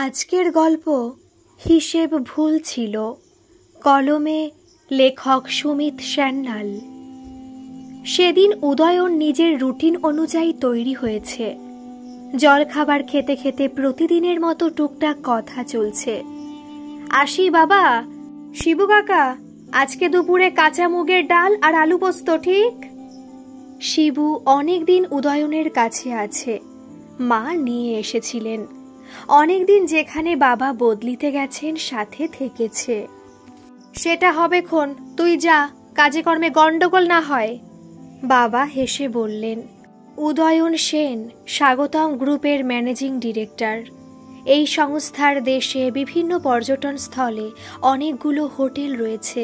আজকের গল্প হিসেব ভুল ছিল। কলমে লেখক সুমিত সান্যাল। সেদিন উদয়ন নিজের রুটিন অনুযায়ী তৈরি হয়েছে। জলখাবার খেতে খেতে প্রতিদিনের মতো টুকটাক কথা চলছে। আসি বাবা। শিবু কাকা, আজকে দুপুরে কাঁচা মুগের ডাল আর আলু পোস্ত, ঠিক? শিবু অনেকদিন উদয়নের কাছে আছে। মা নিয়ে এসেছিলেন। অনেকদিন যেখানে বাবা বদলিতে গেছেন সাথে থেকেছে। সেটা হবে খন, তুই যা, কাজে কর্মে গন্ডগোল না হয়। বাবা হেসে বললেন। উদয়ন সেন স্বাগতম গ্রুপের ম্যানেজিং ডিরেক্টর। এই সংস্থার দেশে বিভিন্ন পর্যটন স্থলে অনেকগুলো হোটেল রয়েছে।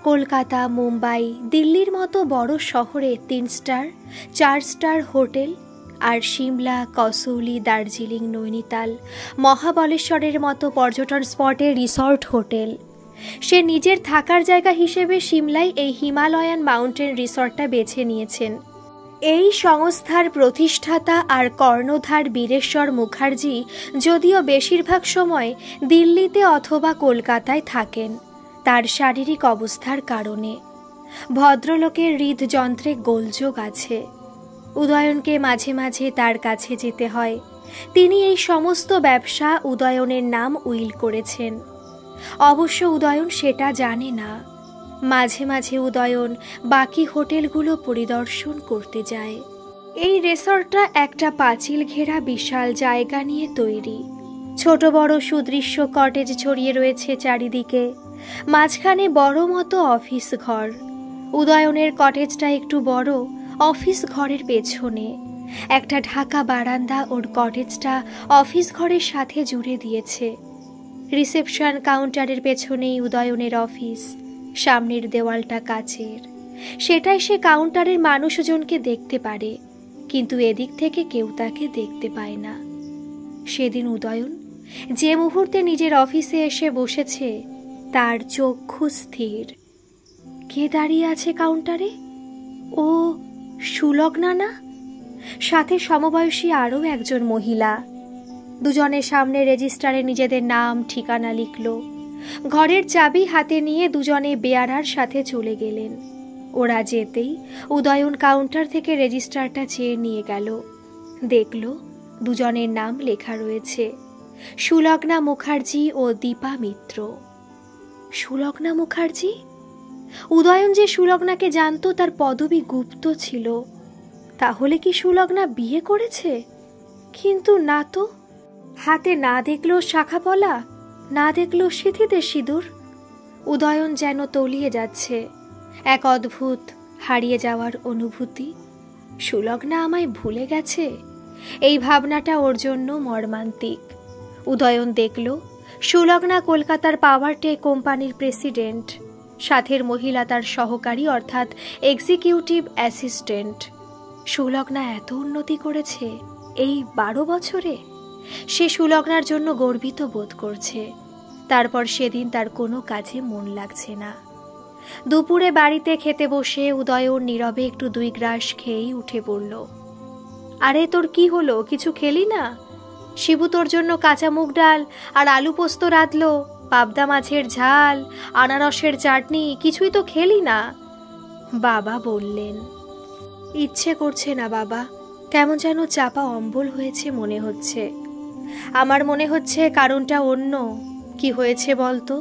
কলকাতা, মুম্বাই, দিল্লির মতো বড় শহরে 3 স্টার, 4 স্টার হোটেল, আর সিমলা, কসৌলি, দার্জিলিং, নৈনিতাল, মহাবলেশ্বরের মতো পর্যটন স্পটে রিসর্ট হোটেল। সে নিজের থাকার জায়গা হিসেবে সিমলায় এই হিমালয়ান মাউন্টেন রিসর্টটা বেছে নিয়েছেন। এই সংস্থার প্রতিষ্ঠাতা আর কর্ণধার বীরেশ্বর মুখার্জি যদিও বেশিরভাগ সময় দিল্লিতে অথবা কলকাতায় থাকেন তার শারীরিক অবস্থার কারণে। ভদ্রলোকের হৃদযন্ত্রে গোলযোগ আছে। উদয়নকে মাঝে মাঝে তার কাছে যেতে হয়। তিনি এই সমস্ত ব্যবসা উদয়নের নাম উইল করেছেন। অবশ্য উদয়ন সেটা জানে না। মাঝে মাঝে উদয়ন বাকি হোটেলগুলো পরিদর্শন করতে যায়। এই রিসর্টটা একটা পাঁচিল ঘেরা বিশাল জায়গা নিয়ে তৈরি। ছোট বড় সুদৃশ্য কটেজ ছড়িয়ে রয়েছে চারিদিকে। মাঝখানে বড় মতো অফিস ঘর। উদয়নের কটেজটা একটু বড়। অফিস ঘরের পেছনে একটা ঢাকা বারান্দা ওর কটেজটা অফিস ঘরের সাথে জুড়ে দিয়েছে। রিসেপশন কাউন্টারের পেছনেই উদয়নের অফিস। সামনের দেওয়ালটা কাচের। সেটাই সে কাউন্টারের মানুষজনকে দেখতে পারে, কিন্তু এদিক থেকে কেউ তাকে দেখতে পায় না। সেদিন উদয়ন যে মুহূর্তে নিজের অফিসে এসে বসেছে তার চক্ষু স্থির। কে দাঁড়িয়ে আছে কাউন্টারে? ও সুলগ্না না? সাথে সমবয়সী আরও একজন মহিলা। দুজনের সামনে রেজিস্টারে নিজেদের নাম ঠিকানা লিখল। ঘরের চাবি হাতে নিয়ে দুজনে বেয়ারার সাথে চলে গেলেন। ওরা যেতেই উদয়ন কাউন্টার থেকে রেজিস্টারটা চেয়ে নিয়ে গেল। দেখল দুজনের নাম লেখা রয়েছে, সুলগ্না মুখার্জি ও দীপা মিত্র। সুলগ্না মুখার্জি? উদয়ন যে সুলগ্নাকে জানত তার পদবি গুপ্ত ছিল। তাহলে কি সুলগ্না বিয়ে করেছে? কিন্তু না তো। হাতে না দেখলো শাখাপলা, না দেখলো সিঁথিতে সিঁদুর। উদয়ন যেন তলিয়ে যাচ্ছে। এক অদ্ভুত হারিয়ে যাওয়ার অনুভূতি। সুলগ্না আমায় ভুলে গেছে, এই ভাবনাটা ওর জন্য মর্মান্তিক। উদয়ন দেখল সুলগ্না কলকাতার পাওয়ার টেক কোম্পানির প্রেসিডেন্ট। সাথের মহিলা তার সহকারী অর্থাৎ এক্সিকিউটিভ অ্যাসিস্ট্যান্ট। সুলগ্না এত উন্নতি করেছে এই 12 বছরে। সে সুলগ্নার জন্য গর্বিত বোধ করছে। তারপর সেদিন তার কোনো কাজে মন লাগছে না। দুপুরে বাড়িতে খেতে বসে উদয়ন নীরবে একটু 2 গ্রাস খেয়েই উঠে পড়ল। আরে তোর কি হলো, কিছু খেলি না? শিবু তোর জন্য কাঁচা মুগ ডাল আর আলু পোস্ত রাঁধলো, পাবদা মাছের ঝাল, আনারসের চাটনি, কিছুই তো খেলি না। বাবা বললেন। ইচ্ছে করছে না বাবা, কেমন যেন চাপা অম্বল হয়েছে মনে হচ্ছে। আমার মনে হচ্ছে কারণটা অন্য। কি হয়েছে বলতো?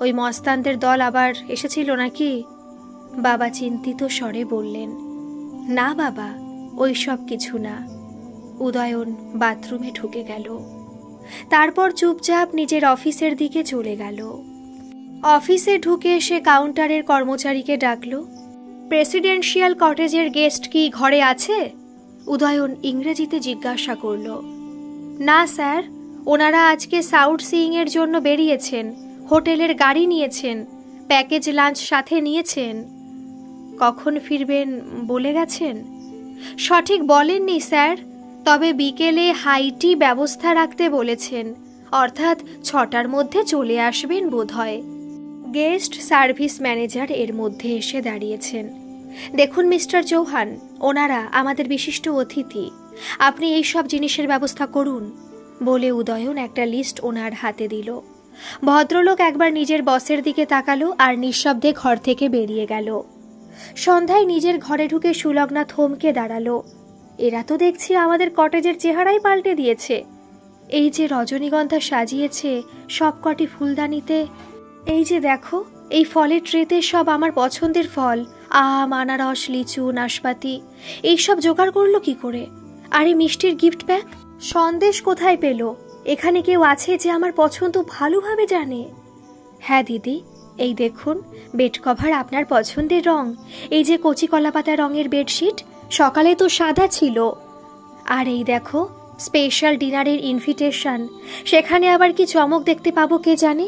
ওই মস্তানদের দল আবার এসেছিল নাকি? বাবা চিন্তিত স্বরে বললেন। না বাবা, ওই সব কিছু না। উদয়ন বাথরুমে ঢুকে গেল। তারপর চুপচাপ নিজের অফিসের দিকে চলে গেল। অফিসে ঢুকে সে কাউন্টারের কর্মচারীকে ডাকল। প্রেসিডেন্সিয়াল কটেজের গেস্ট কি ঘরে আছে? উদয়ন ইংরেজিতে জিজ্ঞাসা করল। না স্যার, ওনারা আজকে সাউথ সিইং এর জন্য বেরিয়েছেন। হোটেলের গাড়ি নিয়েছেন, প্যাকেজ লাঞ্চ সাথে নিয়েছেন। কখন ফিরবেন বলে গেছেন? সঠিক বলেননি স্যার, তবে বিকেলে হাইটি ব্যবস্থা রাখতে বলেছেন, অর্থাৎ 6টার মধ্যে চলে আসবেন বোধহয়। গেস্ট সার্ভিস ম্যানেজার এর মধ্যে এসে দাঁড়িয়েছেন। দেখুন মিস্টার চৌহান, ওনারা আমাদের বিশিষ্ট অতিথি। আপনি এই সব জিনিসের ব্যবস্থা করুন। বলে উদয়ন একটা লিস্ট ওনার হাতে দিল। ভদ্রলোক একবার নিজের বসের দিকে তাকালো আর নিঃশব্দে ঘর থেকে বেরিয়ে গেল। সন্ধ্যায় নিজের ঘরে ঢুকে সুলগ্না থমকে দাঁড়ালো। এরা তো দেখছি আমাদের কটেজের চেহারাই পাল্টে দিয়েছে। এই যে রজনীগন্ধা সাজিয়েছে সবকটি ফুলদানিতে, এই যে দেখো এই ফলের ট্রেতে সব আমার পছন্দের ফল, আম, আনারস, লিচু, নাশপাতি, এইসব জোগাড় করলো কি করে? আর এই মিষ্টির গিফট প্যাক, সন্দেশ কোথায় পেল? এখানে কেউ আছে যে আমার পছন্দ ভালোভাবে জানে? হ্যাঁ দিদি, এই দেখুন বেড কভার আপনার পছন্দের রং। এই যে কচি কলাপাতা রঙের বেডশিট, সকালে তো সাদা ছিল। আর এই দেখো স্পেশাল ডিনারের ইনভিটেশন, সেখানে আবার কি চমক দেখতে পাবো কে জানে।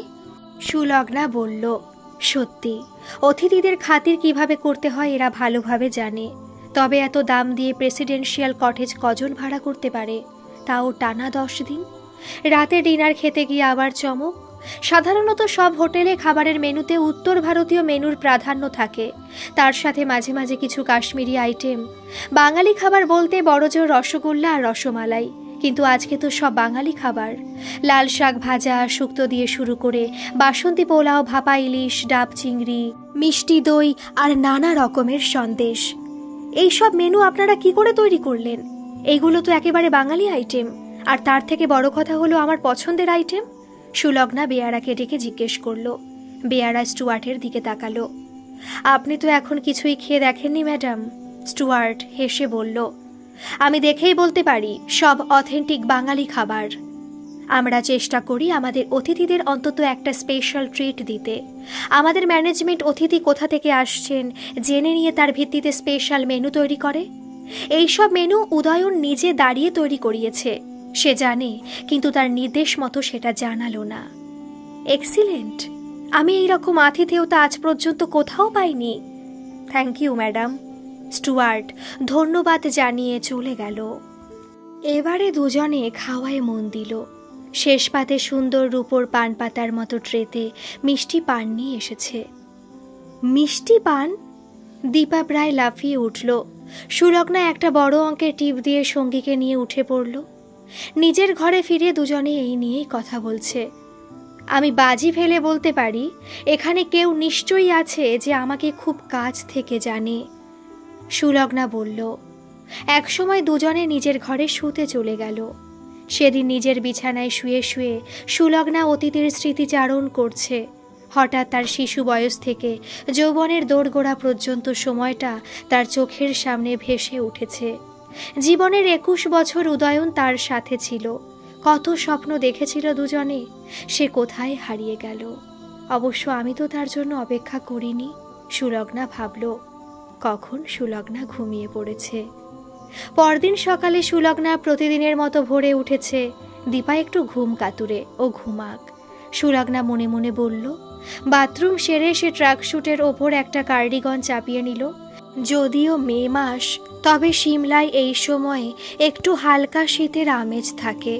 সুলগ্না বলল, সত্যি অতিথিদের খাতির কিভাবে করতে হয় এরা ভালোভাবে জানে। তবে এত দাম দিয়ে প্রেসিডেন্সিয়াল কটেজ কজন ভাড়া করতে পারে, তাও টানা 10 দিন? রাতে ডিনার খেতে গিয়ে আবার চমক। সাধারণত সব হোটেলে খাবারের মেনুতে উত্তর ভারতীয় মেনুর প্রাধান্য থাকে, তার সাথে মাঝে মাঝে কিছু কাশ্মীরি আইটেম। বাঙালি খাবার বলতে বড়জোর রসগোল্লা আর রসমালাই, কিন্তু আজকে তো সব বাঙালি খাবার। লাল শাক ভাজা, শুক্তো দিয়ে শুরু করে বাসন্তী পোলাও, ভাপা ইলিশ, ডাব চিংড়ি, মিষ্টি দই আর নানা রকমের সন্দেশ। এইসব মেনু আপনারা কি করে তৈরি করলেন? এইগুলো তো একেবারে বাঙালি আইটেম। আর তার থেকে বড় কথা হলো আমার পছন্দের আইটেম। সুলগ্না বেয়ারাকে ডেকে জিজ্ঞেস করলো। বেয়ারা স্টুয়ার্টের দিকে তাকালো। আপনি তো এখন কিছুই খেয়ে দেখেননি ম্যাডাম। স্টুয়ার্ট হেসে বলল, আমি দেখেই বলতে পারি সব অথেন্টিক বাঙালি খাবার। আমরা চেষ্টা করি আমাদের অতিথিদের অন্তত একটা স্পেশাল ট্রিট দিতে। আমাদের ম্যানেজমেন্ট অতিথি কোথা থেকে আসছেন জেনে নিয়ে তার ভিত্তিতে স্পেশাল মেনু তৈরি করে। এইসব মেনু উদয়ন নিজে দাঁড়িয়ে তৈরি করিয়েছে। সে জানে, কিন্তু তার নির্দেশ মতো সেটা জানালো না। এক্সিলেন্ট, আমি এইরকম আতিথেয়তা আজ পর্যন্ত কোথাও পাইনি। Thank you madam. স্টুয়ার্ট ধন্যবাদ জানিয়ে চলে গেল। এবারে দুজনে খাওয়ায় মন দিল। শেষ পাতে সুন্দর রূপোর পান পাতার মতো ট্রেতে মিষ্টি পান নিয়ে এসেছে। মিষ্টি পান? দীপা প্রায় লাফিয়ে উঠল। সুলগ্না একটা বড় অঙ্কের টিপ দিয়ে সঙ্গীকে নিয়ে উঠে পড়ল। নিজের ঘরে ফিরে দুজনে এই নিয়েই কথা বলছে। আমি বাজি ফেলে বলতে পারি এখানে কেউ নিশ্চয়ই আছে যে আমাকে খুব কাছ থেকে জানে। সুলগ্না বলল। একসময় দুজনে নিজের ঘরে শুতে চলে গেল। সেদিন নিজের বিছানায় শুয়ে শুয়ে সুলগ্না অতীতের স্মৃতিচারণ করছে। হঠাৎ তার শিশু বয়স থেকে যৌবনের দোরগোড়া পর্যন্ত সময়টা তার চোখের সামনে ভেসে উঠেছে। জীবনের 21 বছর উদয়ন তার সাথে ছিল। কত স্বপ্ন দেখেছিল দুজনে, সে কোথায় হারিয়ে গেল। অবশ্য আমি তো তার জন্য অপেক্ষা করিনি, সুলগ্না ভাবল। কখন সুলগ্না ঘুমিয়ে পড়েছে। পরদিন সকালে সুলগ্না প্রতিদিনের মতো ভোরে উঠেছে। দীপা একটু ঘুম কাতুরে, ও ঘুমাক। সুলগ্না মনে মনে বলল। বাথরুম সেরে সে ট্রাকস্যুটের ওপর একটা কার্ডিগন চাপিয়ে নিল। যদিও মে মাস, তবে সিমলায় এই সময়ে একটু হালকা শীতের আমেজ থাকে।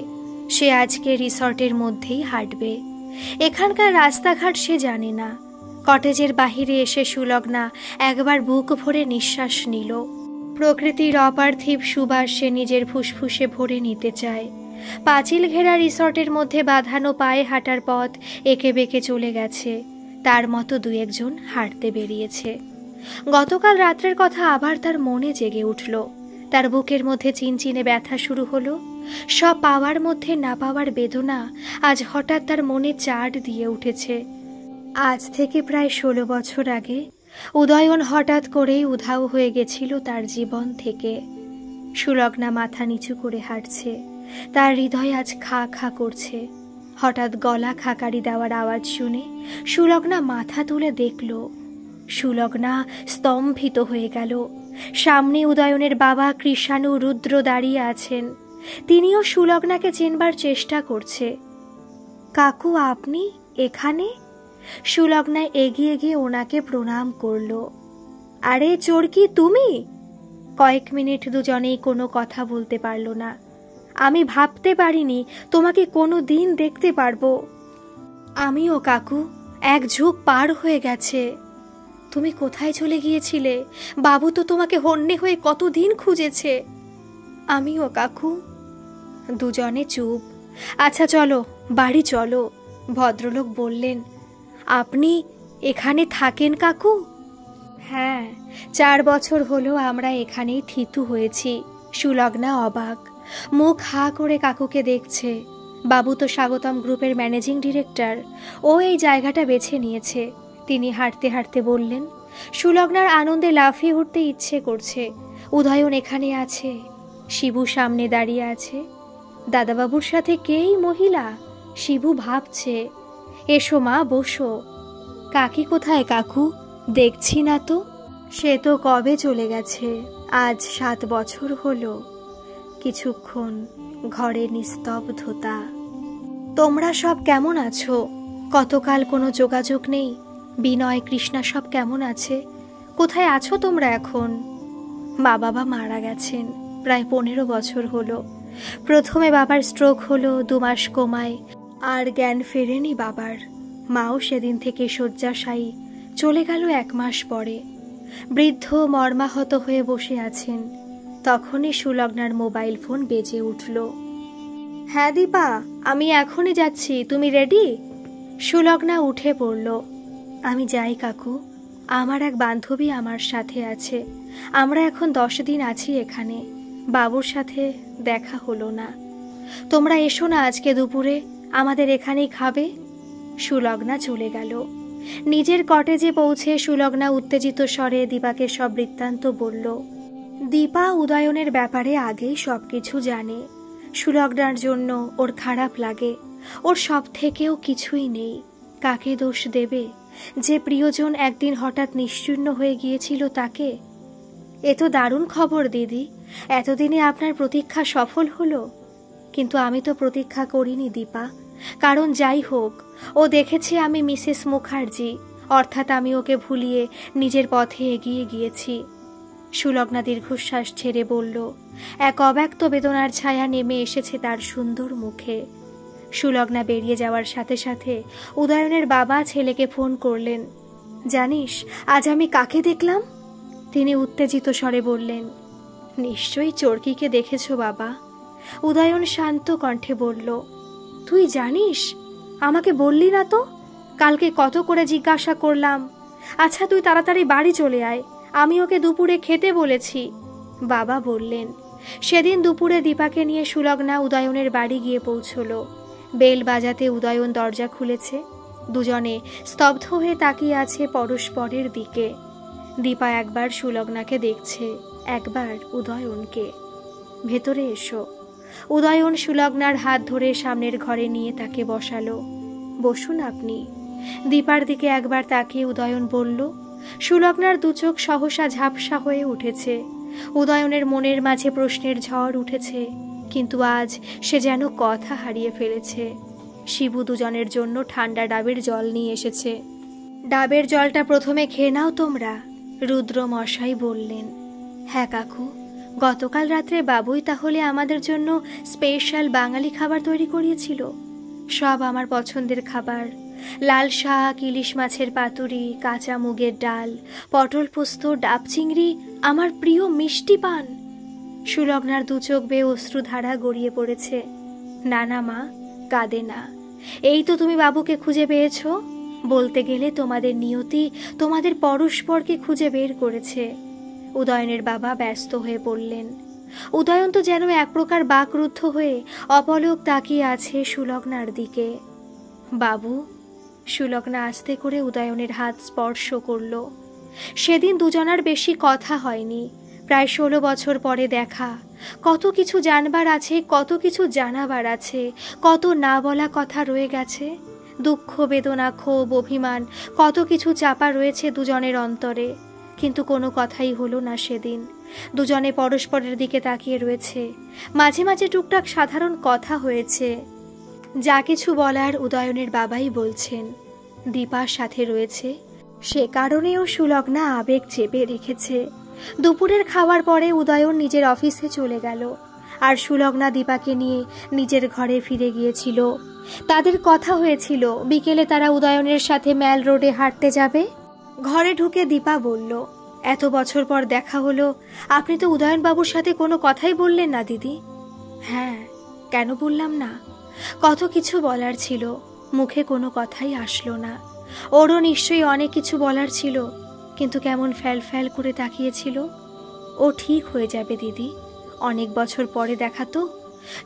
সে আজকে রিসর্টের মধ্যেই হাঁটবে। এখানকার রাস্তাঘাট সে জানে না। কটেজের বাহিরে এসে সুলগ্না একবার বুক ভরে নিঃশ্বাস নিল। প্রকৃতির অপার্থিব সুবাস সে নিজের ফুসফুসে ভরে নিতে চায়। পাঁচিল ঘেরা রিসর্টের মধ্যে বাঁধানো পায়ে হাঁটার পথ এঁকে বেঁকে চলে গেছে। তার মতো 2-1 জন হাঁটতে বেরিয়েছে। গতকাল রাত্রের কথা আবার তার মনে জেগে উঠল। তার বুকের মধ্যে চিনচিনে ব্যথা শুরু হলো। সব পাওয়ার মধ্যে না পাওয়ার বেদনা আজ হঠাৎ তার মনে চাড় দিয়ে উঠেছে। আজ থেকে প্রায় 16 বছর আগে উদয়ন হঠাৎ করেই উধাও হয়ে গেছিল তার জীবন থেকে। সুলগ্না মাথা নিচু করে হাঁটছে। তার হৃদয় আজ খা খা করছে। হঠাৎ গলা খাকারি দেওয়ার আওয়াজ শুনে সুলগ্না মাথা তুলে দেখল। সুলগ্না স্তম্ভিত হয়ে গেল। সামনে উদয়নের বাবা কৃষাণু রুদ্র দাঁড়িয়ে আছেন। তিনিও সুলগ্নাকে চেনবার চেষ্টা করছে। কাকু, আপনি এখানে? সুলগ্না এগিয়ে গিয়ে ওনাকে প্রণাম করল। আরে চোরকি, তুমি? কয়েক মিনিট দুজনেই কোনো কথা বলতে পারল না। আমি ভাবতে পারিনি তোমাকে কোনো দিন দেখতে পারবো। আমিও কাকু, এক যুগ পার হয়ে গেছে। তুমি কোথায় চলে গিয়েছিলে? বাবু তো তোমাকে হন্যে হয়ে কতদিন খুঁজেছে। আমিও কাকু। দুজনে চুপ। আচ্ছা চলো, বাড়ি চলো। ভদ্রলোক বললেন, আপনি এখানে থাকেন কাকু? হ্যাঁ, 4 বছর হলো আমরা এখানেই থিতু হয়েছি। সুলগ্না অবাক, মুখ হা করে কাকুকে দেখছে। বাবু তো স্বাগতম গ্রুপের ম্যানেজিং ডিরেক্টর, ও এই জায়গাটা বেছে নিয়েছে। তিনি হাঁটতে হাঁটতে বললেন, সুলগ্নার আনন্দে লাফিয়ে উঠতে ইচ্ছে করছে। উদয়ন এখানে আছে, শিবু সামনে দাঁড়িয়ে আছে। দাদাবাবুর সাথে কেই মহিলা? শিবু ভাবছে। এসো মা, বসো। কাকি কোথায় কাকু? দেখছি না তো। সে তো কবে চলে গেছে, আজ 7 বছর হলো। কিছুক্ষণ ঘরে নিস্তব্ধতা। তোমরা সব কেমন আছো? কতকাল কোনো যোগাযোগ নেই। বিনয়, কৃষ্ণা সব কেমন আছে? কোথায় আছো তোমরা এখন? মা বাবা মারা গেছেন প্রায় 15 বছর হলো। প্রথমে বাবার স্ট্রোক হলো, 2 মাস কোমায়, আর জ্ঞান ফেরেনি বাবার। মাও সেদিন থেকে শয্যাশায়ী, চলে গেল 1 মাস পরে। বৃদ্ধ মর্মাহত হয়ে বসে আছেন। তখনই সুলগ্নার মোবাইল ফোন বেজে উঠল। হ্যাঁ দীপা, আমি এখনই যাচ্ছি, তুমি রেডি? সুলগ্না উঠে পড়ল। আমি যাই কাকু, আমার এক বান্ধবী আমার সাথে আছে। আমরা এখন 10 দিন আছি এখানে। বাবুর সাথে দেখা হলো না। তোমরা এসো না আজকে দুপুরে, আমাদের এখানেই খাবে। সুলগ্না চলে গেল। নিজের কটেজে পৌঁছে সুলগ্না উত্তেজিত স্বরে দীপাকে সব বৃত্তান্ত বলল। দীপা উদয়নের ব্যাপারে আগেই সবকিছু জানে। সুলগ্নার জন্য ওর খারাপ লাগে। ওর সব থেকেও কিছুই নেই। কাকে দোষ দেবে যে প্রিয়জন একদিন হঠাৎ নিশ্চিহ্ন হয়ে গিয়েছিল তাকে? এ তো দারুণ খবর দিদি, এতদিনে আপনার প্রতীক্ষা সফল হলো। কিন্তু আমি তো প্রতীক্ষা করিনি দীপা, কারণ যাই হোক, ও দেখেছে আমি মিসেস মুখার্জি, অর্থাৎ আমি ওকে ভুলিয়ে নিজের পথে এগিয়ে গিয়েছি। সুলগ্না দীর্ঘশ্বাস ছেড়ে বলল। এক অব্যক্ত বেদনার ছায়া নেমে এসেছে তার সুন্দর মুখে। সুলগ্না বেরিয়ে যাওয়ার সাথে সাথে উদয়নের বাবা ছেলেকে ফোন করলেন। জানিস আজ আমি কাকে দেখলাম? তিনি উত্তেজিত স্বরে বললেন। নিশ্চয়ই চরকিকে দেখেছ বাবা। উদয়ন শান্ত কণ্ঠে বলল। তুই জানিস? আমাকে বললি না তো? কালকে কত করে জিজ্ঞাসা করলাম। আচ্ছা তুই তাড়াতাড়ি বাড়ি চলে আয়, আমি ওকে দুপুরে খেতে বলেছি। বাবা বললেন। সেদিন দুপুরে দীপাকে নিয়ে সুলগ্না উদয়নের বাড়ি গিয়ে পৌঁছল। বেল বাজাতে উদয়ন দরজা খুলেছে। দুজনে স্তব্ধ হয়ে তাকিয়ে আছে পরস্পরের দিকে। দীপা একবার সুলগ্নাকে দেখছে, একবার উদয়নকে। ভেতরে এসো। উদয়ন সুলগ্নার হাত ধরে সামনের ঘরে নিয়ে তাকে বসালো। বসুন আপনি। দীপার দিকে একবার তাকিয়ে উদয়ন বলল। সুলগ্নার 2 চোখ সহসা ঝাপসা হয়ে উঠেছে। উদয়নের মনের মাঝে প্রশ্নের ঝড় উঠেছে, কিন্তু আজ সে যেন কথা হারিয়ে ফেলেছে। শিবু দুজনের জন্য ঠান্ডা ডাবের জল নিয়ে এসেছে। ডাবের জলটা প্রথমে খেয়ে নাও তোমরা, রুদ্র মশাই বললেন। হ্যাঁ কাকু, গতকাল রাত্রে বাবুই তাহলে আমাদের জন্য স্পেশাল বাঙালি খাবার তৈরি করিয়েছিল। সব আমার পছন্দের খাবার। লাল শাক, ইলিশ মাছের পাতুরি, কাঁচা মুগের ডাল, পটল পোস্ত, ডাব চিংড়ি, আমার প্রিয় মিষ্টি পান। সুলগ্নার 2 চোখ বেয়ে অশ্রুধারা গড়িয়ে পড়েছে। না না মা, কাঁদে না। এই তো তুমি বাবুকে খুঁজে পেয়েছ। বলতে গেলে তোমাদের নিয়তি তোমাদের পরস্পরকে খুঁজে বের করেছে। উদয়নের বাবা ব্যস্ত হয়ে পড়লেন। উদয়ন তো যেন এক প্রকার বাকরুদ্ধ হয়ে অপলক তাকিয়ে আছে সুলগ্নার দিকে। বাবু। সুলগ্না আস্তে করে উদয়নের হাত স্পর্শ করল। সেদিন দুজনার বেশি কথা হয়নি। প্রায় 16 বছর পরে দেখা। কত কিছু জানবার আছে, কত কিছু জানাবার আছে, কত না বলা কথা রয়ে গেছে। দুঃখ, বেদনা, ক্ষোভ, অভিমান, কত কিছু চাপা রয়েছে দুজনের অন্তরে। কিন্তু কোনো কথাই হলো না সেদিন। দুজনে পরস্পরের দিকে তাকিয়ে রয়েছে। মাঝে মাঝে টুকটাক সাধারণ কথা হয়েছে। যা কিছু বলার উদয়নের বাবাই বলছেন। দীপার সাথে রয়েছে, সে কারণেও সুলগ্না আবেগ চেপে রেখেছে। দুপুরের খাওয়ার পরে উদয়ন নিজের অফিসে চলে গেল, আর সুলগ্না দীপাকে নিয়ে নিজের ঘরে ফিরে গিয়েছিল। তাদের কথা হয়েছিল বিকেলে তারা উদয়নের সাথে ম্যাল রোডে হাঁটতে যাবে। ঘরে ঢুকে দীপা বলল, এত বছর পর দেখা হলো, আপনি তো উদয়নবাবুর সাথে কোনো কথাই বললেন না দিদি। হ্যাঁ, কেন বললাম না? কত কিছু বলার ছিল, মুখে কোনো কথাই আসলো না। ওরও নিশ্চয়ই অনেক কিছু বলার ছিল, কিন্তু কেমন ফ্যাল ফ্যাল করে তাকিয়েছিল। ও ঠিক হয়ে যাবে দিদি, অনেক বছর পরে দেখা তো,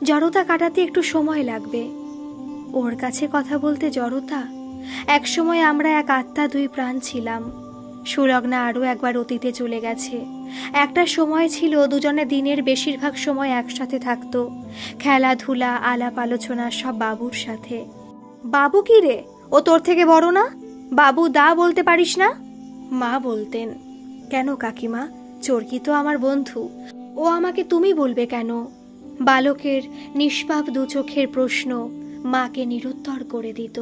জড়তা কাটাতে একটু সময় লাগবে। ওর কাছে কথা বলতে জড়তা? একসময় আমরা এক আত্মা দুই প্রাণ ছিলাম। সুলগ্না আরও একবার অতীতে চলে গেছে। একটা সময় ছিল দুজনে দিনের বেশিরভাগ সময় একসাথে থাকতো, খেলাধুলা, আলাপ আলোচনা সব বাবুর সাথে। বাবু কি রে, ও তোর থেকে বড় না? বাবু দা বলতে পারিস না? মা বলতেন। কেন কাকিমা, চরকি তো আমার বন্ধু, ও আমাকে তুমি বলবে কেন? বালকের নিষ্পাপ দু চোখের প্রশ্ন মাকে নিরুত্তর করে দিত।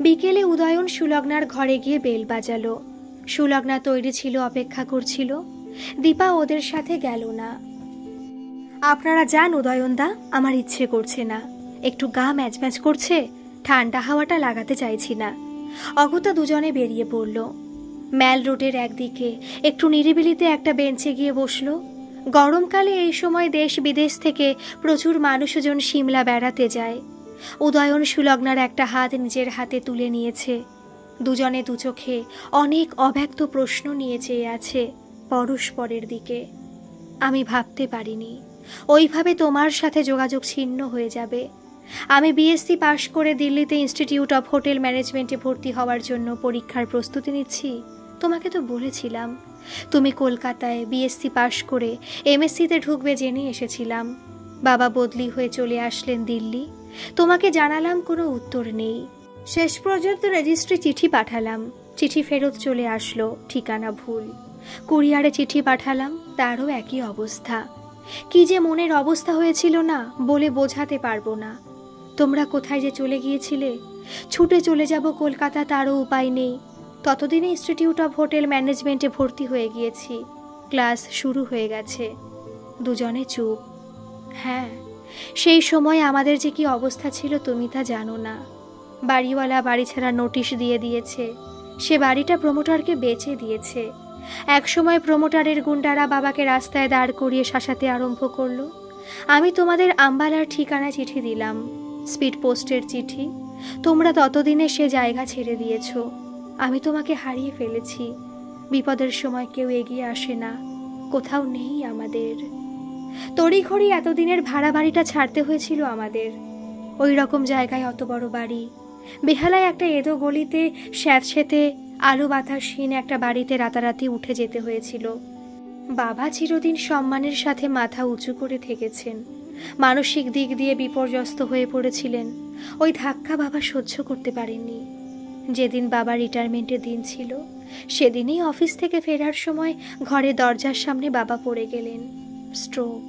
বিকেলে উদয়ন সুলগ্নার ঘরে গিয়ে বেল বাজালো। সুলগ্না তৈরি ছিল, অপেক্ষা করছিল। দীপা ওদের সাথে গেল না। আপনারা যান উদয়নদা, আমার ইচ্ছে করছে না, একটু গা ম্যাচ ম্যাচ করছে, ঠান্ডা হাওয়াটা লাগাতে চাইছি না। অগত্যা দুজনে বেরিয়ে পড়ল। ম্যাল রোডের একদিকে একটু নিরিবিলিতে একটা বেঞ্চে গিয়ে বসলো। গরমকালে এই সময় দেশ বিদেশ থেকে প্রচুর মানুষজন সিমলা বেড়াতে যায়। উদয়ন সুলগ্নার একটা হাত নিজের হাতে তুলে নিয়েছে। দুজনে দু চোখে অনেক অব্যক্ত প্রশ্ন নিয়ে চেয়ে আছে পরস্পরের দিকে। আমি ভাবতে পারিনি ওইভাবে তোমার সাথে যোগাযোগ ছিন্ন হয়ে যাবে। আমি বিএসসি পাশ করে দিল্লিতে ইনস্টিটিউট অফ হোটেল ম্যানেজমেন্টে ভর্তি হওয়ার জন্য পরীক্ষার প্রস্তুতি নিচ্ছি। তোমাকে তো বলেছিলাম। তুমি কলকাতায় বিএসসি পাশ করে এমএসসিতে ঢুকবে জেনে এসেছিলাম। বাবা বদলি হয়ে চলে আসলেন দিল্লি। তোমাকে জানালাম, কোনো উত্তর নেই। শেষ পর্যন্ত রেজিস্ট্রি চিঠি পাঠালাম, চিঠি ফেরত চলে আসলো, ঠিকানা ভুল। কুরিয়ারে চিঠি পাঠালাম, তারও একই অবস্থা। কি যে মনের অবস্থা হয়েছিল না, বলে বোঝাতে পারবো না। তোমরা কোথায় যে চলে গিয়েছিলে। ছুটে চলে যাব কলকাতা, তারও উপায় নেই। ততদিনে ইনস্টিটিউট অফ হোটেল ম্যানেজমেন্টে ভর্তি হয়ে গিয়েছি, ক্লাস শুরু হয়ে গেছে। দুজনে চুপ। হ্যাঁ, সেই সময় আমাদের যে কি অবস্থা ছিল তুমি তা জানো না। বাড়িওয়ালা বাড়ি ছাড়া নোটিশ দিয়ে দিয়েছে। সে বাড়িটা প্রমোটারকে বেচে দিয়েছে। একসময় প্রমোটারের গুন্ডারা বাবাকে রাস্তায় দাঁড় করিয়ে শাসাতে আরম্ভ করলো। আমি তোমাদের আম্বালার ঠিকানায় চিঠি দিলাম, স্পিড পোস্টের চিঠি। তোমরা ততদিনে সে জায়গা ছেড়ে দিয়েছ। আমি তোমাকে হারিয়ে ফেলেছি। বিপদের সময় কেউ এগিয়ে আসে না, কোথাও নেই আমাদের। তড়িঘড়ি এতদিনের ভাড়া বাড়িটা ছাড়তে হয়েছিল আমাদের। ওই রকম জায়গায় অত বড় বাড়ি, বেহালায় একটা এদো গলিতে স্যাঁতসেঁতে আলো বাতাসহীন একটা বাড়িতে রাতারাতি উঠে যেতে হয়েছিল। বাবা চিরদিন সম্মানের সাথে মাথা উঁচু করে থেকেছেন। মানসিক দিক দিয়ে বিপর্যস্ত হয়ে পড়েছিলেন। ওই ধাক্কা বাবা সহ্য করতে পারেননি। যেদিন বাবা রিটায়ারমেন্টের দিন ছিল, সেদিনই অফিস থেকে ফেরার সময় ঘরে দরজার সামনে বাবা পড়ে গেলেন, স্ট্রোক।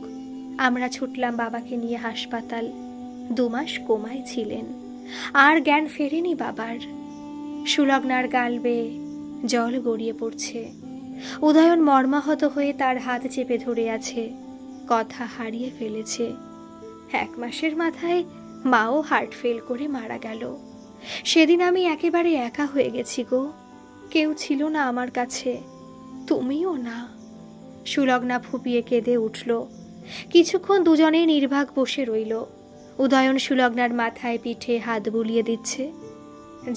আমরা ছুটলাম বাবাকে নিয়ে হাসপাতাল। 2 মাস কোমায় ছিলেন, আর জ্ঞান ফেরেনি বাবার। সুলগ্নার গাল বেয়ে জল গড়িয়ে পড়ছে। উদয়ন মর্মাহত হয়ে তার হাত চেপে ধরে আছে। কথা হারিয়ে ফেলেছে। 1 মাসের মাথায় মাও হার্ট ফেল করে মারা গেল। সেদিন আমি একেবারে একা হয়ে গেছি গো। কেউ ছিল না আমার কাছে, তুমিও না। সুলগ্না ফুপিয়ে কেঁদে উঠল। কিছুক্ষণ দুজনেই নির্বাক বসে রইল। উদয়ন সুলগ্নার মাথায় পিঠে হাত বুলিয়ে দিচ্ছে।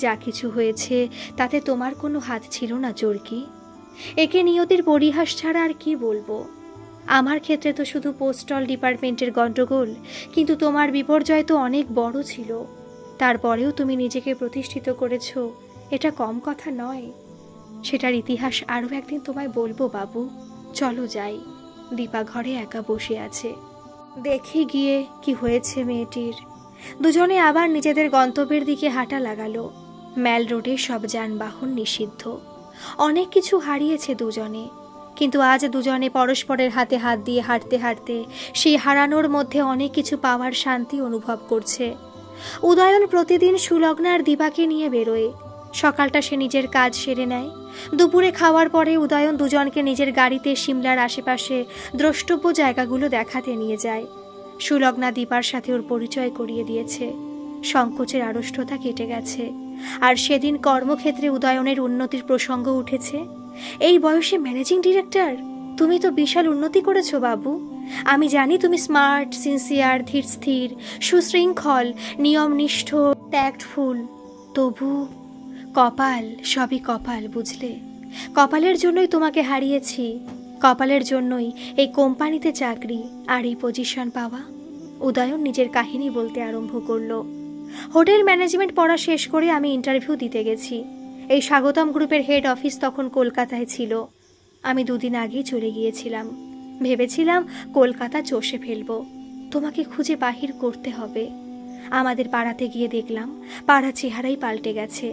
যা কিছু হয়েছে তাতে তোমার কোনো হাত ছিল না চরকি। একে নিয়তির পরিহাস ছাড়া আর কি বলবো। আমার ক্ষেত্রে তো শুধু পোস্টাল ডিপার্টমেন্টের গন্ডগোল, কিন্তু তোমার বিপর্যয় তো অনেক বড় ছিল। তারপরেও তুমি নিজেকে প্রতিষ্ঠিত করেছ, এটা কম কথা নয়। সেটার ইতিহাস আরও একদিন তোমায় বলবো বাবু। চলো যাই। দীপা ঘরে একা বসে আছে। দেখি গিয়ে কি হয়েছে মেয়েটির। দুজনে আবার নিজেদের গন্তব্যের দিকে হাঁটা লাগালো। ম্যাল রোডে সব যানবাহন নিষিদ্ধ। অনেক কিছু হারিয়েছে দুজনে, কিন্তু আজ দুজনে পরস্পরের হাতে হাত দিয়ে হাঁটতে হাঁটতে সেই হারানোর মধ্যে অনেক কিছু পাওয়ার শান্তি অনুভব করছে। উদয়ন প্রতিদিন সুলগ্না আর দীপাকে নিয়ে বেরোয়। সকালটা সে নিজের কাজ সেরে নেয়। দুপুরে খাওয়ার পরে উদয়ন দুজনকে নিজের গাড়িতে সিমলার আশেপাশে দ্রষ্টব্য জায়গাগুলো দেখাতে নিয়ে যায়। সুলগ্না দীপার সাথে ওর পরিচয় করিয়ে দিয়েছে। সংকোচের আড়ষ্টতা কেটে গেছে। আর সেদিন কর্মক্ষেত্রে উদয়নের উন্নতির প্রসঙ্গ উঠেছে। এই বয়সে ম্যানেজিং ডিরেক্টর, তুমি তো বিশাল উন্নতি করেছো বাবু। আমি জানি তুমি স্মার্ট, সিনসিয়ার, ধীরস্থির, সুশৃঙ্খল, নিয়মনিষ্ঠ, ট্যাক্টফুল। তবু কপাল, সবই কপাল, বুঝলে? কপালের জন্যই তোমাকে হারিয়েছি, কপালের জন্যই এই কোম্পানিতে চাকরি আর এই পজিশন পাওয়া। উদয়ন নিজের কাহিনী বলতে আরম্ভ করলো। হোটেল ম্যানেজমেন্ট পড়া শেষ করে আমি ইন্টারভিউ দিতে গেছি। এই স্বাগতম গ্রুপের হেড অফিস তখন কলকাতায় ছিল। আমি 2 দিন আগেই চলে গিয়েছিলাম। ভেবেছিলাম কলকাতা চষে ফেলবো, তোমাকে খুঁজে বাহির করতে হবে। আমাদের পাড়াতে গিয়ে দেখলাম পাড়া চেহারাই পাল্টে গেছে।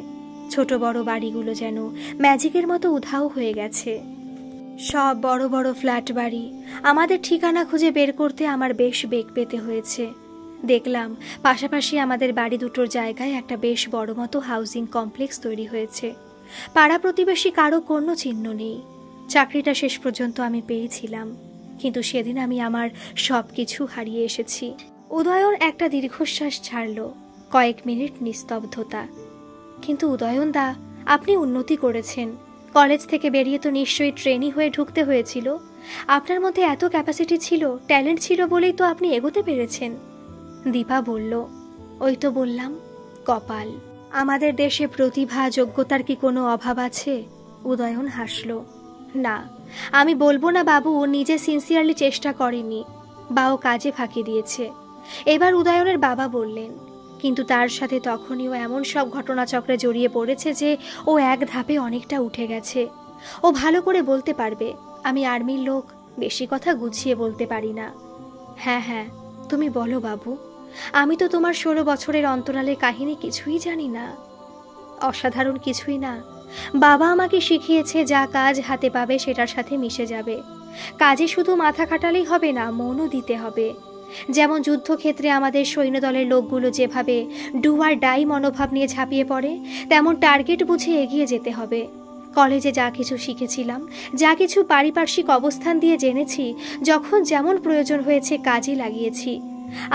ছোট বড় বাড়িগুলো যেন ম্যাজিকের মতো উধাও হয়ে গেছে। সব বড় বড় ফ্ল্যাট বাড়ি। আমাদের ঠিকানা খুঁজে বের করতে আমার বেশ বেগ পেতে হয়েছে। দেখলাম পাশাপাশি আমাদের বাড়ি দুটোর জায়গায় একটা বেশ বড় মতো হাউজিং কমপ্লেক্স তৈরি হয়েছে। পাড়া প্রতিবেশী কারো কোনো চিহ্ন নেই। চাকরিটা শেষ পর্যন্ত আমি পেয়েছিলাম, কিন্তু সেদিন আমি আমার সব কিছু হারিয়ে এসেছি। উদয়ন একটা দীর্ঘশ্বাস ছাড়ল। কয়েক মিনিট নিস্তব্ধতা। কিন্তু উদয়ন দা, আপনি উন্নতি করেছেন। কলেজ থেকে বেরিয়ে তো নিশ্চয়ই ট্রেনি হয়ে ঢুকতে হয়েছিল। আপনার মধ্যে এত ক্যাপাসিটি ছিল, ট্যালেন্ট ছিল বলেই তো আপনি এগোতে পেরেছেন। দীপা বলল, ওই তো বললাম, কপাল। আমাদের দেশে প্রতিভা, যোগ্যতার কি কোনো অভাব আছে? উদয়ন হাসল। না, আমি বলবো না বাবু নিজে সিনসিয়ারলি চেষ্টা করেনি, বাও কাজে ফাঁকি দিয়েছে। এবার উদয়নের বাবা বললেন, কিন্তু তার সাথে তখনই ও এমন সব ঘটনাচক্রে জড়িয়ে পড়েছে যে ও এক ধাপে অনেকটা উঠে গেছে। ও ভালো করে বলতে পারবে। আমি আর্মির লোক, বেশি কথা গুছিয়ে বলতে পারি না। হ্যাঁ হ্যাঁ, তুমি বলো বাবু। আমি তো তোমার 16 বছরের অন্তরালের কাহিনী কিছুই জানি না। অসাধারণ কিছুই না। বাবা আমাকে শিখিয়েছে যা কাজ হাতে পাবে সেটার সাথে মিশে যাবে। কাজে শুধু মাথা খাটালেই হবে না, মনও দিতে হবে। যেমন যুদ্ধক্ষেত্রে আমাদের সৈন্যদলের লোকগুলো যেভাবে ডু আর ডাই মনোভাব নিয়ে ঝাঁপিয়ে পড়ে, তেমন টার্গেট বুঝে এগিয়ে যেতে হবে। কলেজে যা কিছু শিখেছিলাম, যা কিছু পারিপার্শ্বিক অবস্থান দিয়ে জেনেছি, যখন যেমন প্রয়োজন হয়েছে কাজে লাগিয়েছি।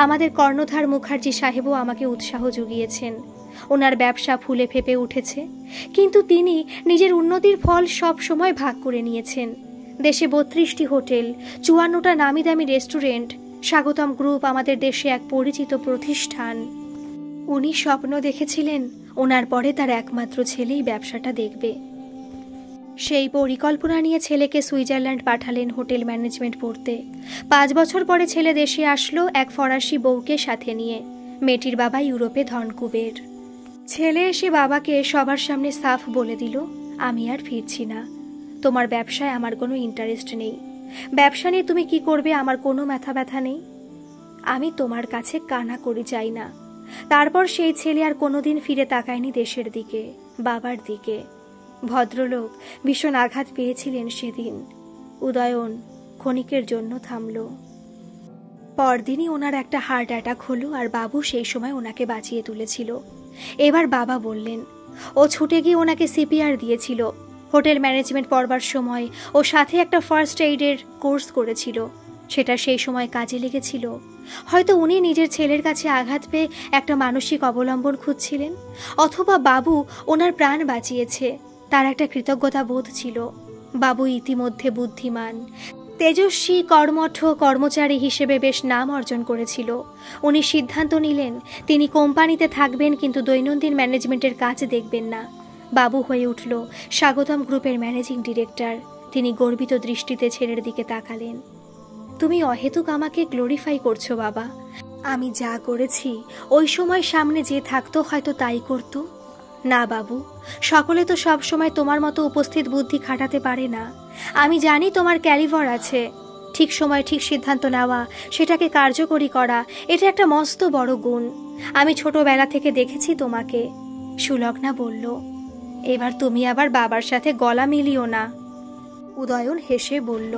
আমাদের কর্ণধার মুখার্জি সাহেবও আমাকে উৎসাহ জুগিয়েছেন। ওনার ব্যবসা ফুলে ফেপে উঠেছে, কিন্তু তিনি নিজের উন্নতির ফল সব সময় ভাগ করে নিয়েছেন। দেশে 32টি হোটেল, 54টা নামি দামি রেস্টুরেন্ট, স্বাগতম গ্রুপ আমাদের দেশে এক পরিচিত প্রতিষ্ঠান। উনি স্বপ্ন দেখেছিলেন ওনার পরে তার একমাত্র ছেলেই ব্যবসাটা দেখবে। সেই পরিকল্পনা নিয়ে ছেলেকে সুইজারল্যান্ড পাঠালেন হোটেল ম্যানেজমেন্ট পড়তে। 5 বছর পরে ছেলে দেশে আসলো এক ফরাসি বউকে সাথে নিয়ে। মেয়েটির বাবা ইউরোপে ধনকুবের। ছেলে এসে বাবাকে সবার সামনে সাফ বলে দিল, আমি আর ফিরছি না। তোমার ব্যবসায় আমার কোনো ইন্টারেস্ট নেই। ব্যবসা নিয়ে তুমি কি করবে আমার কোনো মাথা ব্যথা নেই। আমি তোমার কাছে কানা করি চাই না। তারপর সেই ছেলে আর কোনোদিন ফিরে তাকায়নি দেশের দিকে, বাবার দিকে। ভদ্রলোক ভীষণ আঘাত পেয়েছিলেন সেদিন। উদয়ন ক্ষণিকের জন্য থামল। পরদিনই ওনার একটা হার্ট অ্যাটাক হলো আর বাবু সেই সময় ওনাকে বাঁচিয়ে তুলেছিল। এবার বাবা বললেন, ও ছুটে গিয়ে ওনাকে সিপিআর দিয়েছিল। হোটেল ম্যানেজমেন্ট পড়বার সময় ও সাথে একটা ফার্স্ট এইডের কোর্স করেছিল। সেটা সেই সময় কাজে লেগেছিল। হয়তো উনি নিজের ছেলের কাছে আঘাত পেয়ে একটা মানসিক অবলম্বন খুঁজছিলেন, অথবা বাবু ওনার প্রাণ বাঁচিয়েছে, তার একটা কৃতজ্ঞতা বোধ ছিল। বাবু ইতিমধ্যে বুদ্ধিমান, তেজস্বী, কর্মঠ কর্মচারী হিসেবে বেশ নাম অর্জন করেছিল। উনি সিদ্ধান্ত নিলেন তিনি কোম্পানিতে থাকবেন, কিন্তু দৈনন্দিন ম্যানেজমেন্টের কাজ দেখবেন না। বাবু হয়ে উঠল স্বাগতম গ্রুপের ম্যানেজিং ডিরেক্টর। তিনি গর্বিত দৃষ্টিতে ছেলের দিকে তাকালেন। তুমি অহেতুক আমাকে গ্লোরিফাই করছো বাবা। আমি যা করেছি ওই সময় সামনে যে থাকতো হয়তো তাই করতো না। বাবু, সকলে তো সব সময় তোমার মতো উপস্থিত বুদ্ধি খাটাতে পারে না। আমি জানি তোমার ক্যালিভার আছে। ঠিক সময় ঠিক সিদ্ধান্ত নেওয়া, সেটাকে কার্যকরী করা, এটা একটা মস্ত বড় গুণ। আমি ছোটবেলা থেকে দেখেছি তোমাকে। সুলগ্না বলল, এবার তুমি আবার বাবার সাথে গলা মিলিও না। উদয়ন হেসে বলল,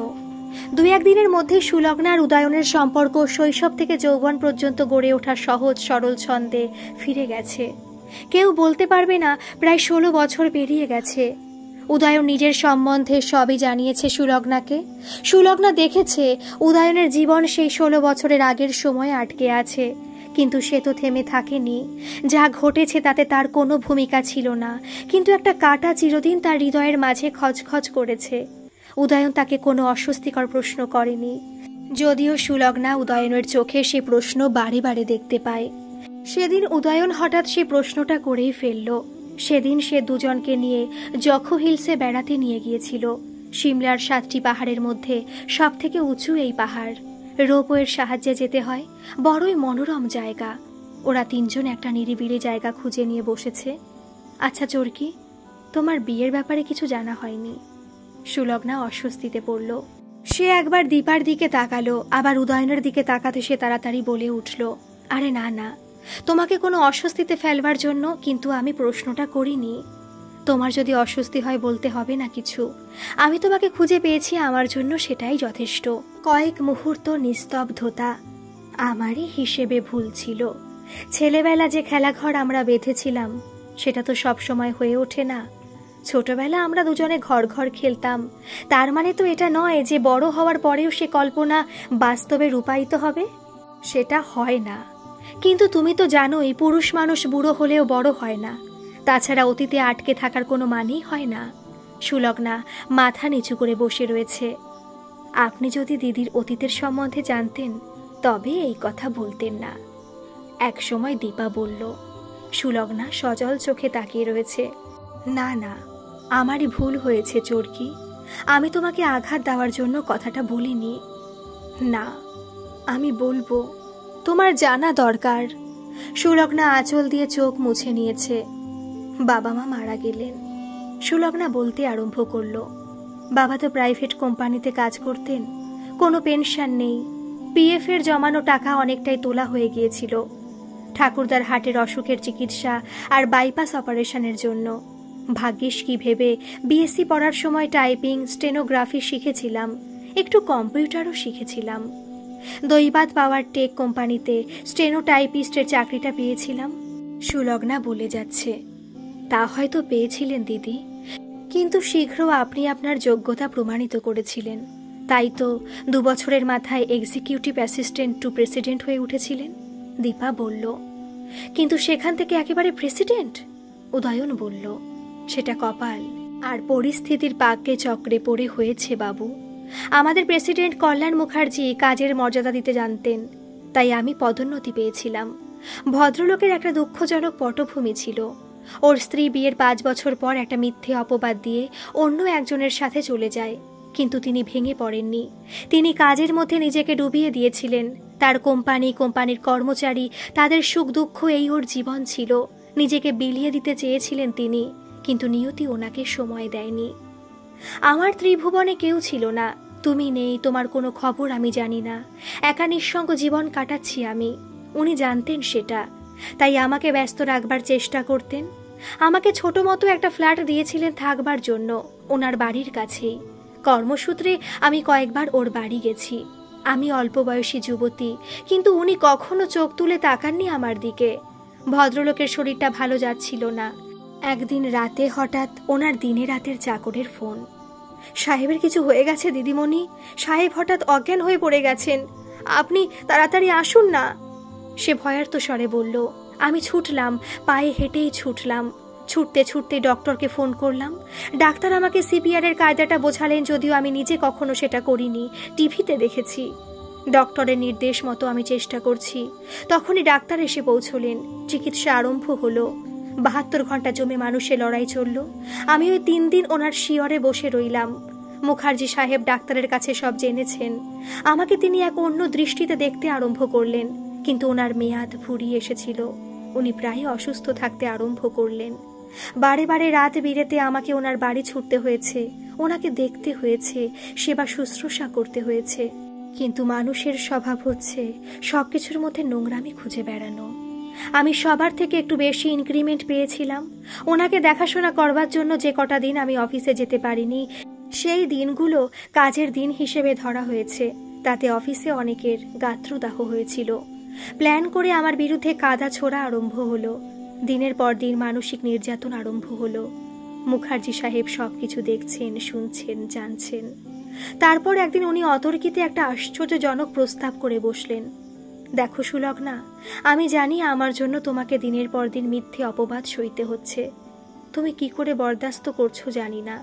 2-1 দিনের মধ্যে সুলগ্না আর উদয়নের সম্পর্ক শৈশব থেকে যৌবন পর্যন্ত গড়ে ওঠা সহজ সরল ছন্দে ফিরে গেছে। কেউ বলতে পারবে না প্রায় 16 বছর পেরিয়ে গেছে। উদয়ন নিজের সম্বন্ধে সবই জানিয়েছে সুলগ্নাকে। সুলগ্না দেখেছে উদয়নের জীবন সেই 16 বছরের আগের সময়ে আটকে আছে, কিন্তু সে তো থেমে থাকেনি। যা ঘটেছে তাতে তার কোনো ভূমিকা ছিল না, কিন্তু একটা কাঁটা চিরদিন তার হৃদয়ের মাঝে খচখচ করেছে। উদয়ন তাকে কোনো অস্বস্তিকর প্রশ্ন করেনি। যদিও সুলগ্না উদয়নের চোখে সে প্রশ্ন বারে বারে দেখতে পায়। সেদিন উদয়ন হঠাৎ সে প্রশ্নটা করেই ফেলল। সেদিন সে দুজনকে নিয়ে জখো হিলসে বেড়াতে নিয়ে গিয়েছিল। সিমলার 7টি পাহাড়ের মধ্যে সবথেকে উঁচু এই পাহাড়। রোপওয়ের সাহায্যে যেতে হয়। বড়ই মনোরম জায়গা। ওরা 3 জন একটা নিরিবিলি জায়গা খুঁজে নিয়ে বসেছে। আচ্ছা চোরকি, তোমার বিয়ের ব্যাপারে কিছু জানা হয়নি? সুলগ্না অস্বস্তিতে পড়ল। সে একবার দীপার দিকে তাকালো, আবার উদয়নের দিকে তাকাতে সে তাড়াতাড়ি বলে উঠল, আরে না না, তোমাকে কোনো অস্বস্তিতে ফেলবার জন্য কিন্তু আমি প্রশ্নটা করিনি। তোমার যদি অস্বস্তি হয় বলতে হবে না কিছু। আমি তোমাকে খুঁজে পেয়েছি, আমার জন্য সেটাই যথেষ্ট। কয়েক মুহূর্ত নিস্তব্ধতা। আমারই হিসেবে ভুল ছিল। ছেলেবেলা যে খেলাঘর আমরা বেঁধেছিলাম সেটা তো সব সময় হয়ে ওঠে না। ছোটবেলা আমরা দুজনে ঘর ঘর খেলতাম, তার মানে তো এটা নয় যে বড় হওয়ার পরেও সে কল্পনা বাস্তবে রূপায়িত হবে। সেটা হয় না। কিন্তু তুমি তো জানোই, পুরুষ মানুষ বুড়ো হলেও বড় হয় না। তাছাড়া অতীতে আটকে থাকার কোনো মানেই হয় না। সুলগ্না মাথা নিচু করে বসে রয়েছে। আপনি যদি দিদির অতীতের সম্বন্ধে জানতেন তবে এই কথা বলতেন না, এক সময় দীপা বলল। সুলগ্না সজল চোখে তাকিয়ে রয়েছে। না না, আমারই ভুল হয়েছে চোরকি। আমি তোমাকে আঘাত দেওয়ার জন্য কথাটা বলিনি। না, আমি বলবো, তোমার জানা দরকার। সুলগ্না আঁচল দিয়ে চোখ মুছে নিয়েছে। বাবা মা মারা গেলেন। সুলগ্না বলতে আরম্ভ করলো। বাবা তো প্রাইভেট কোম্পানিতে কাজ করতেন, কোনো পেনশন নেই। পিএফ এর জমানো টাকা অনেকটাই তোলা হয়ে গিয়েছিল ঠাকুরদার হার্টের অসুখের চিকিৎসা আর বাইপাস অপারেশনের জন্য। ভাগ্যিস কি ভেবে বিএসসি পড়ার সময় টাইপিং, স্টেনোগ্রাফি শিখেছিলাম, একটু কম্পিউটারও শিখেছিলাম। দৈবাত পাওয়ার টেক কোম্পানিতে স্টেনোটাইপিস্টের চাকরিটা পেয়েছিলাম। সুলগ্না বলে যাচ্ছে, তা হয়তো পেয়েছিলেন দিদি, কিন্তু শীঘ্র আপনি আপনার যোগ্যতা প্রমাণিত করেছিলেন। তাই তো 2 বছরের মাথায় এক্সিকিউটিভ অ্যাসিস্ট্যান্ট টু প্রেসিডেন্ট হয়ে উঠেছিলেন। দীপা বলল, কিন্তু সেখান থেকে একেবারে প্রেসিডেন্ট? উদয়ন বলল, সেটা কপাল আর পরিস্থিতির পাকে চক্রে পড়ে হয়েছে বাবু। আমাদের প্রেসিডেন্ট কল্যাণ মুখার্জি কাজের মর্যাদা দিতে জানতেন, তাই আমি পদোন্নতি পেয়েছিলাম। ভদ্রলোকের একটা দুঃখজনক পটভূমি ছিল। ওর স্ত্রী বিয়ের 5 বছর পর একটা মিথ্যে অপবাদ দিয়ে অন্য একজনের সাথে চলে যায়, কিন্তু তিনি ভেঙে পড়েননি। তিনি কাজের মধ্যে নিজেকে ডুবিয়ে দিয়েছিলেন। তার কোম্পানির কর্মচারী, তাদের সুখ দুঃখ এই ওর জীবন ছিল। নিজেকে বিলিয়ে দিতে চেয়েছিলেন তিনি, কিন্তু নিয়তি ওনাকে সময় দেয়নি। আমার ত্রিভুবনে কেউ ছিল না। তুমি নেই, তোমার কোনো খবর আমি জানি না। একা নিঃসঙ্গ জীবন কাটাচ্ছি আমি। উনি জানতেন সেটা, তাই আমাকে ব্যস্ত রাখবার চেষ্টা করতেন। আমাকে ছোট মতো একটা ফ্ল্যাট দিয়েছিলেন থাকবার জন্য ওনার বাড়ির কাছেই। কর্মসূত্রে আমি কয়েকবার ওর বাড়ি গেছি। আমি অল্প বয়সী যুবতী, কিন্তু উনি কখনো চোখ তুলে তাকাননি আমার দিকে। ভদ্রলোকের শরীরটা ভালো যাচ্ছিল না। একদিন রাতে হঠাৎ ওনার দিনে রাতের চাকরের ফোন। সাহেবের কিছু হয়ে গেছে দিদিমণি, সাহেব হঠাৎ অজ্ঞান হয়ে পড়ে গেছেন, আপনি তাড়াতাড়ি আসুন না। সে ভয়ার্ত স্বরে বলল। আমি ছুটলাম, পায়ে হেঁটেই ছুটলাম। ছুটতে ছুটতে ডক্টরকে ফোন করলাম। ডাক্তার আমাকে সিপিআর এর কায়দাটা বোঝালেন, যদিও আমি নিজে কখনো সেটা করিনি, টিভিতে দেখেছি। ডক্টরের নির্দেশ মতো আমি চেষ্টা করছি। তখনই ডাক্তার এসে পৌঁছলেন। চিকিৎসা আরম্ভ হলো। 72 ঘন্টা জমে মানুষের লড়াই চলল। আমি ওই 3 দিন ওনার শিয়রে বসে রইলাম। মুখার্জি সাহেব ডাক্তারের কাছে সব জেনেছেন। আমাকে তিনি এক অন্য দৃষ্টিতে দেখতে আরম্ভ করলেন, কিন্তু ওনার মেয়াদ ফুরিয়ে এসেছিল। উনি প্রায় অসুস্থ থাকতে আরম্ভ করলেন। বারে বারে রাত বিরেতে আমাকে ওনার বাড়ি ছুটতে হয়েছে, ওনাকে দেখতে হয়েছে, সেবা শুশ্রূষা করতে হয়েছে। কিন্তু মানুষের স্বভাব হচ্ছে সবকিছুর মধ্যে নোংরামি খুঁজে বেড়ানো। আমি সবার থেকে একটু বেশি ইনক্রিমেন্ট পেয়েছিলাম। ওনাকে দেখাশোনা করবার জন্য যে কটা দিন আমি অফিসে যেতে পারিনি, সেই দিনগুলো কাজের দিন হিসেবে ধরা হয়েছে। তাতে অফিসে অনেকের গাত্রদাহ হয়েছিল। প্ল্যান করে আমার বিরুদ্ধে কাদা ছোড়া আরম্ভ হলো। দিনের পর দিন মানসিক নির্যাতন আরম্ভ হলো। মুখার্জি সাহেব সবকিছু দেখছেন, শুনছেন, জানছেন। তারপর একদিন উনি অতর্কিতে একটা আশ্চর্যজনক প্রস্তাব করে বসলেন। দেখো সুলগ্না, আমি জানি আমার জন্য তোমাকে দিনের পর দিন মিথ্যে অপবাদ সইতে হচ্ছে। তুমি কি করে বরদাস্ত করছো জানি না,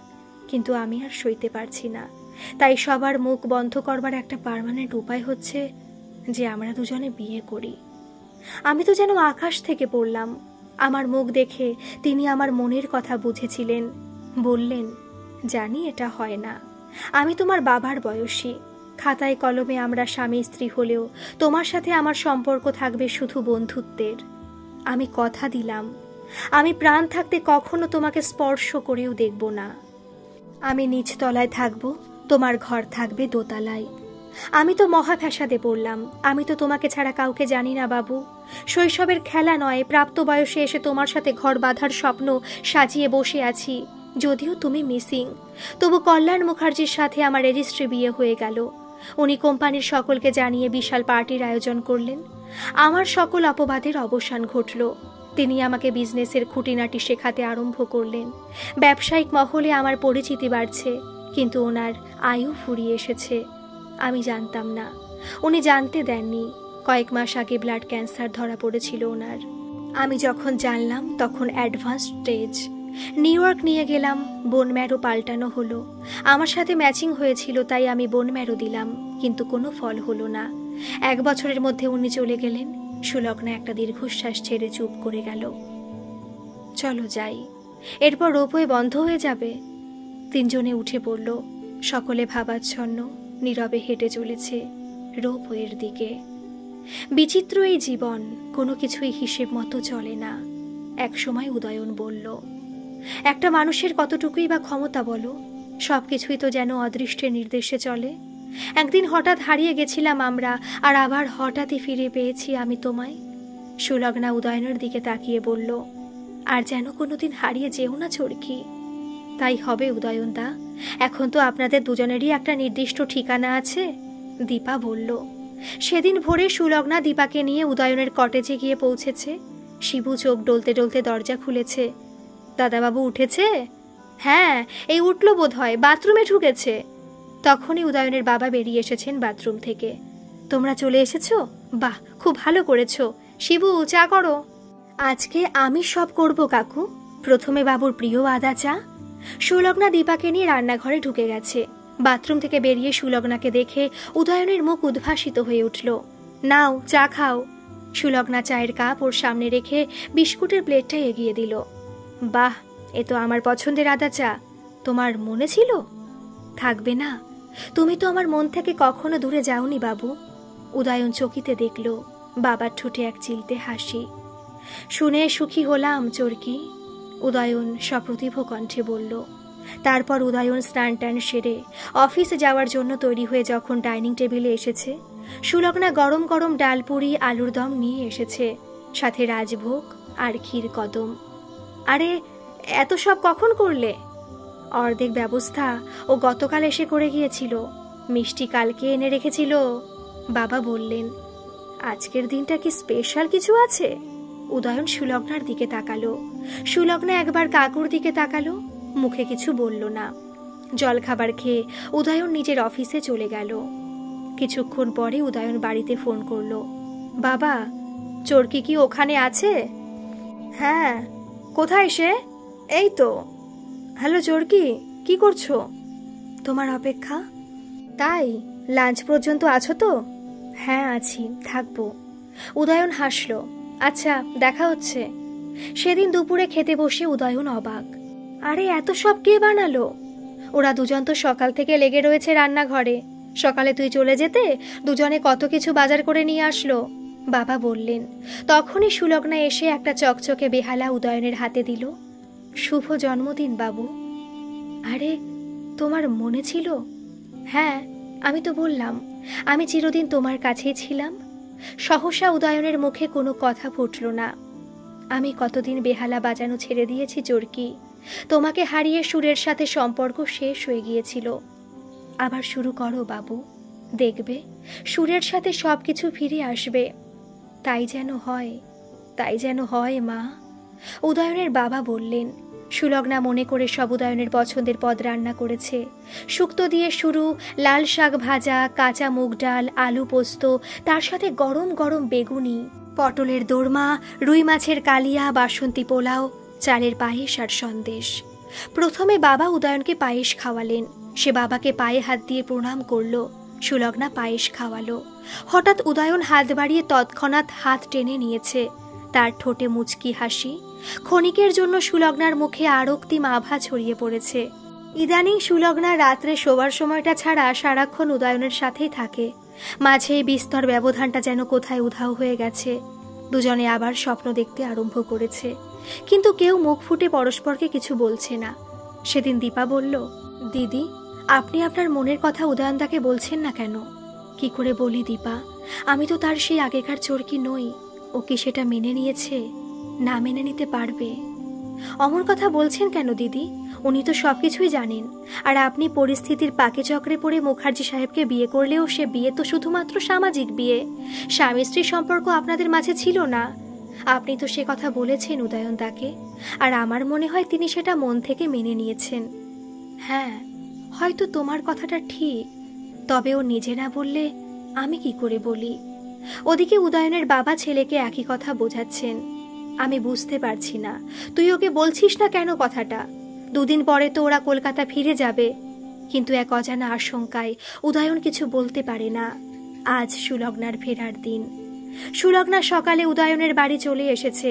কিন্তু আমি আর সইতে পারছি না। তাই সবার মুখ বন্ধ করবার একটা পার্মানেন্ট উপায় হচ্ছে যে আমরা দুজনে বিয়ে করি। আমি তো যেন আকাশ থেকে পড়লাম। আমার মুখ দেখে তিনি আমার মনের কথা বুঝেছিলেন। বললেন, জানি এটা হয় না, আমি তোমার বাবার বয়সী, খাতায় কলমে আমরা স্বামী স্ত্রী হলেও তোমার সাথে আমার সম্পর্ক থাকবে শুধু বন্ধুত্বের। আমি কথা দিলাম, আমি প্রাণ থাকতে কখনো তোমাকে স্পর্শ করেও দেখব না। আমি নিচতলায় থাকবো, তোমার ঘর থাকবে দোতলায়। আমি তো মহা ফ্যাসাদে পড়লাম, আমি তো তোমাকে ছাড়া কাউকে জানি না বাবু। শৈশবের খেলা নয়, প্রাপ্ত বয়সে এসে তোমার সাথে ঘর বাঁধার স্বপ্ন সাজিয়ে বসে আছি। যদিও তুমি মিসিং, তবু কল্যাণ মুখার্জির সাথে আমার রেজিস্ট্রি বিয়ে হয়ে গেল। উনি কোম্পানির সকলকে জানিয়ে বিশাল পার্টির আয়োজন করলেন। আমার সকল অপবাদের অবসান ঘটল। তিনি আমাকে বিজনেসের খুঁটিনাটি শেখাতে আরম্ভ করলেন। ব্যবসায়িক মহলে আমার পরিচিতি বাড়ছে, কিন্তু ওনার আয়ু ফুরিয়ে এসেছে। আমি জানতাম না, উনি জানতে দেননি। কয়েক মাস আগে ব্লাড ক্যান্সার ধরা পড়েছিল ওনার। আমি যখন জানলাম তখন অ্যাডভান্স স্টেজ। নিউ ইয়র্ক নিয়ে গেলাম, বোন ম্যারো পাল্টানো হলো। আমার সাথে ম্যাচিং হয়েছিল তাই আমি বোন ম্যারো দিলাম, কিন্তু কোনো ফল হলো না। 1 বছরের মধ্যে উনি চলে গেলেন। সুলগ্না একটা দীর্ঘশ্বাস ছেড়ে চুপ করে গেল। চলো যাই, এরপর রোপওয়ে বন্ধ হয়ে যাবে। 3 জনে উঠে পড়ল। সকলে ভাবাচ্ছন্ন, নীরবে হেঁটে চলেছে রোপওয়ের দিকে। বিচিত্র এই জীবন, কোনো কিছুই হিসেব মতো চলে না। একসময় উদয়ন বলল, একটা মানুষের কতটুকুই বা ক্ষমতা বলো, সবকিছুই তো যেন অদৃষ্টের নির্দেশে চলে। একদিন হঠাৎ হারিয়ে গেছিলাম আমরা, আর আবার হঠাৎই ফিরে পেয়েছি আমি তোমায়। সুলগ্না উদয়নের দিকে তাকিয়ে বলল, আর যেন কোনোদিন হারিয়ে যেও না চরকি। তাই হবে উদয়নদা, এখন তো আপনাদের দুজনেরই একটা নির্দিষ্ট ঠিকানা আছে। দীপা বলল। সেদিন ভোরে সুলগ্না দীপাকে নিয়ে উদয়নের কটেজে গিয়ে পৌঁছেছে। শিবু চোখ ডলতে ডলতে দরজা খুলেছে। দাদাবাবু উঠেছে? হ্যাঁ, এই উঠল বোধ হয়, বাথরুমে ঢুকেছে। তখনই উদয়নের বাবা বেরিয়ে এসেছেন বাথরুম থেকে। তোমরা চলে এসেছো? বাহ, খুব ভালো করেছো। শিবু, চা করো। আজকে আমি সব করব কাকু। প্রথমে বাবুর প্রিয় আদা চা। সুলগ্না দীপাকে নিয়ে রান্নাঘরে ঢুকে গেছে। বাথরুম থেকে বেরিয়ে সুলগ্নাকে দেখে উদয়নের মুখ উদ্ভাসিত হয়ে উঠল। নাও, চা খাও। সুলগ্না চায়ের কাপ ওর সামনে রেখে বিস্কুটের প্লেটটা এগিয়ে দিল। বাহ, এ তো আমার পছন্দের আদা চা। তোমার মনে ছিল? থাকবে না, তুমি তো আমার মন থেকে কখনো দূরে যাওনি বাবু। উদয়ন চকিতে দেখল বাবার ঠোঁটে এক চিলতে হাসি। শুনে সুখী হলাম চরকি, উদয়ন সপ্রতিভ কণ্ঠে বলল। তারপর উদয়ন স্নান টান সেরে অফিসে যাওয়ার জন্য তৈরি হয়ে যখন ডাইনিং টেবিলে এসেছে, সুলগ্না গরম গরম ডালপুরি আলুর দম নিয়ে এসেছে, সাথে রাজভোগ আর ক্ষীর কদম। আরে, এত সব কখন করলে? অর্ধেক ব্যবস্থা ও গতকাল এসে করে গিয়েছিল, মিষ্টি কালকে এনে রেখেছিল। বাবা বললেন। আজকের দিনটা কি স্পেশাল কিছু আছে? উদয়ন সুলগ্নার দিকে তাকালো। সুলগ্না একবার কাকুর দিকে তাকালো, মুখে কিছু বলল না। জলখাবার খেয়ে উদয়ন নিজের অফিসে চলে গেল। কিছুক্ষণ পরে উদয়ন বাড়িতে ফোন করলো। বাবা, চরকি কি ওখানে আছে? হ্যাঁ। কোথায় সে? এই তো। হ্যালো চরকি, কি করছো? তোমার অপেক্ষা। তাই, লাঞ্চ পর্যন্ত আছো তো? হ্যাঁ আছি, থাকবো। উদয়ন হাসলো। আচ্ছা, দেখা হচ্ছে। সেদিন দুপুরে খেতে বসে উদয়ন অবাক। আরে, এত সব কে বানালো? ওরা দুজন তো সকাল থেকে লেগে রয়েছে রান্নাঘরে। সকালে তুই চলে যেতে দুজনে কত কিছু বাজার করে নিয়ে আসলো, বাবা বললেন। তখনই সুলগ্না এসে একটা চকচকে বেহালা উদয়নের হাতে দিল। শুভ জন্মদিন বাবু। আরে, তোমার মনে ছিল? হ্যাঁ, আমি তো বললাম আমি চিরদিন তোমার কাছেই ছিলাম। সহসা উদয়নের মুখে কোনো কথা ফুটল না। আমি কতদিন বেহালা বাজানো ছেড়ে দিয়েছি চরকি। তোমাকে হারিয়ে সুরের সাথে সম্পর্ক শেষ হয়ে গিয়েছিল। আবার শুরু করো বাবু, দেখবে সুরের সাথে সবকিছু ফিরে আসবে। তাই যেন হয়, তাই যেন হয় মা, উদয়নের বাবা বললেন। সুলগ্না মনে করে সব উদয়নের পছন্দের পদ রান্না করেছে। শুক্তো দিয়ে শুরু, লাল শাক ভাজা, কাঁচা মুগ ডাল, আলু পোস্ত, তার সাথে গরম গরম বেগুনি, পটলের দোরমা, রুই মাছের কালিয়া, বাসন্তী পোলাও, চালের পায়েস আর সন্দেশ। প্রথমে বাবা উদয়নকে পায়েস খাওয়ালেন, সে বাবাকে পায়ে হাত দিয়ে প্রণাম করল। সুলগ্না পায়েস খাওয়ালো। হঠাৎ উদয়ন হাত বাড়িয়ে তৎক্ষণাৎ হাত টেনে নিয়েছে। তার ঠোঁটে মুচকি হাসি। ক্ষণিকের জন্য সুলগ্নার মুখে আরক্তিম আভা ছড়িয়ে পড়েছে। ইদানিং সুলগ্না রাত্রে শোবার সময়টা ছাড়া সারাক্ষণ উদয়নের সাথেই থাকে। মাঝে এই বিস্তর ব্যবধানটা যেন কোথায় উধাও হয়ে গেছে। দুজনে আবার স্বপ্ন দেখতে আরম্ভ করেছে, কিন্তু কেউ মুখ ফুটে পরস্পরকে কিছু বলছে না। সেদিন দীপা বলল, দিদি, আপনি আপনার মনের কথা উদয়নদাকে বলছেন না কেন? কি করে বলি দীপা, আমি তো তার সেই আগেকার চোরকি নই। ও কি সেটা মেনে নিয়েছে? না মেনে নিতে পারবে? অমর কথা বলছেন কেন দিদি? উনি তো সবকিছুই জানেন। আর আপনি পরিস্থিতির পাকে চক্রে পড়ে মুখার্জি সাহেবকে বিয়ে করলেও সে বিয়ে তো শুধুমাত্র সামাজিক বিয়ে। স্বামী স্ত্রী সম্পর্ক আপনাদের মাঝে ছিল না। আপনি তো সে কথা বলেছেন উদয়নদাকে, আর আমার মনে হয় তিনি সেটা মন থেকে মেনে নিয়েছেন। হ্যাঁ, হয়তো তোমার কথাটা ঠিক, তবে ও নিজে না বললে আমি কি করে বলি? ওদিকে উদয়নের বাবা ছেলেকে একই কথা বোঝাচ্ছেন। আমি বুঝতে পারছি না, তুই ওকে বলছিস না কেন কথাটা? দুদিন পরে তো ওরা কলকাতা ফিরে যাবে। কিন্তু এক অজানা আশঙ্কায় উদয়ন কিছু বলতে পারে না। আজ সুলগ্নার ফেরার দিন। সুলগ্না সকালে উদয়নের বাড়ি চলে এসেছে।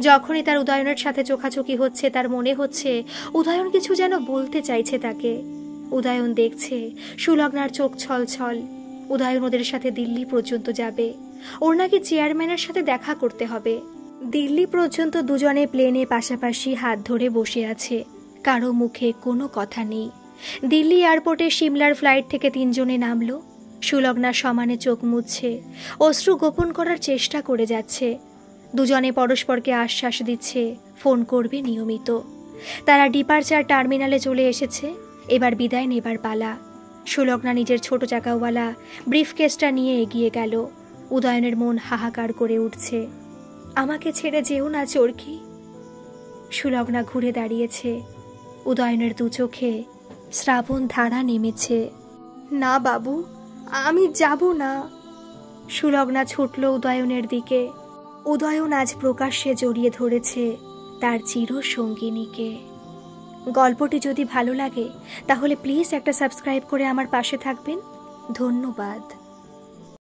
যখনই তার উদয়নের সাথে চোখাচোখি হচ্ছে, তার মনে হচ্ছে উদয়ন কিছু যেন বলতে চাইছে তাকে। উদয়ন দেখছে সুলগ্নার চোখ ছলছল। উদয়ন ওদের সাথে দিল্লি পর্যন্ত যাবে। ওর নাকি চেয়ারম্যানের সাথে দেখা করতে হবে। দিল্লি পর্যন্ত দুজনে প্লেনে পাশাপাশি হাত ধরে বসে আছে। কারো মুখে কোনো কথা নেই। দিল্লি এয়ারপোর্টে সিমলার ফ্লাইট থেকে তিনজনে নামলো। সুলগ্না সমানে চোখ মুছছে, অশ্রু গোপন করার চেষ্টা করে যাচ্ছে। দুজনে পরস্পরকে আশ্বাস দিচ্ছে ফোন করবে নিয়মিত। তারা ডিপার্চার টার্মিনালে চলে এসেছে। এবার বিদায় নেবার পালা। সুলগ্না নিজের ছোট চাকাওয়ালা ব্রিফকেসটা নিয়ে এগিয়ে গেল। উদয়নের মন হাহাকার করে উঠছে। আমাকে ছেড়ে যেও না চোরকি। সুলগ্না ঘুরে দাঁড়িয়েছে। উদয়নের দু চোখে শ্রাবণ ধারা নেমেছে। না বাবু, আমি যাব না। সুলগ্না ছুটল উদয়নের দিকে। উদয়ন আজ প্রকাশ্যে জড়িয়ে ধরেছে তার চিরসঙ্গিনীকে। গল্পটি যদি ভালো লাগে তাহলে প্লিজ একটা সাবস্ক্রাইব করে আমার পাশে থাকবেন। ধন্যবাদ।